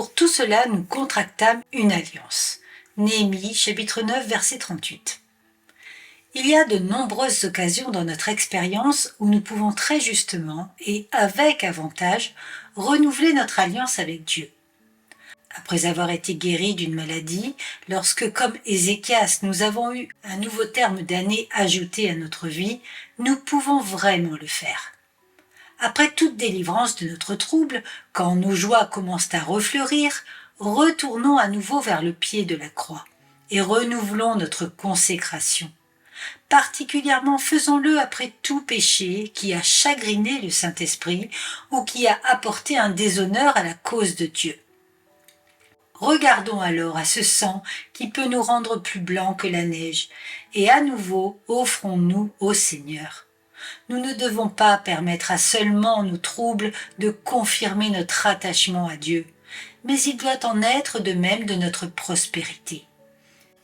Pour tout cela, nous contractâmes une alliance. Néhémie, chapitre 9, verset 38. Il y a de nombreuses occasions dans notre expérience où nous pouvons très justement et avec avantage renouveler notre alliance avec Dieu. Après avoir été guéris d'une maladie, lorsque, comme Ézéchias, nous avons eu un nouveau terme d'année ajouté à notre vie, nous pouvons vraiment le faire. Après toute délivrance de notre trouble, quand nos joies commencent à refleurir, retournons à nouveau vers le pied de la croix et renouvelons notre consécration. Particulièrement faisons-le après tout péché qui a chagriné le Saint-Esprit ou qui a apporté un déshonneur à la cause de Dieu. Regardons alors à ce sang qui peut nous rendre plus blancs que la neige, et à nouveau offrons-nous au Seigneur. Nous ne devons pas permettre à seulement nos troubles de confirmer notre attachement à Dieu, mais il doit en être de même de notre prospérité.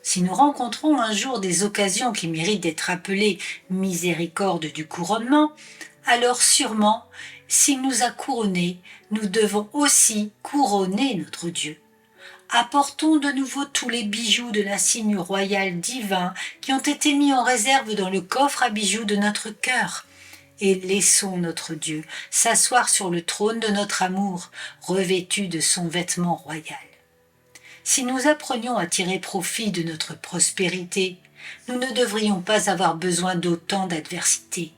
Si nous rencontrons un jour des occasions qui méritent d'être appelées miséricorde du couronnement, alors sûrement, s'il nous a couronnés, nous devons aussi couronner notre Dieu. Apportons de nouveau tous les bijoux de l'insigne royal divin qui ont été mis en réserve dans le coffre à bijoux de notre cœur. Et laissons notre Dieu s'asseoir sur le trône de notre amour, revêtu de son vêtement royal. Si nous apprenions à tirer profit de notre prospérité, nous ne devrions pas avoir besoin d'autant d'adversité.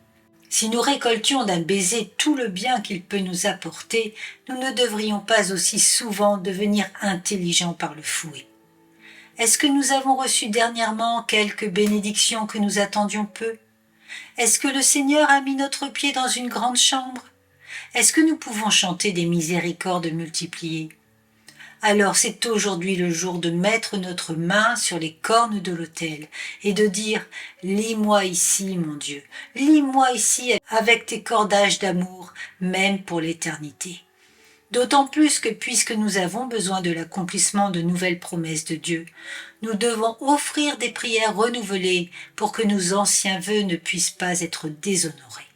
Si nous récoltions d'un baiser tout le bien qu'il peut nous apporter, nous ne devrions pas aussi souvent devenir intelligents par le fouet. Est-ce que nous avons reçu dernièrement quelques bénédictions que nous attendions peu? Est-ce que le Seigneur a mis notre pied dans une grande chambre? Est-ce que nous pouvons chanter des miséricordes multipliées? Alors c'est aujourd'hui le jour de mettre notre main sur les cornes de l'autel et de dire « Lie-moi ici, mon Dieu, lie-moi ici avec tes cordages d'amour, même pour l'éternité. » D'autant plus que puisque nous avons besoin de l'accomplissement de nouvelles promesses de Dieu, nous devons offrir des prières renouvelées pour que nos anciens vœux ne puissent pas être déshonorés.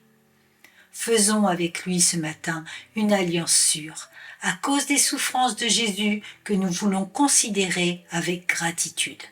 Faisons avec lui ce matin une alliance sûre, à cause des souffrances de Jésus que nous voulons considérer avec gratitude.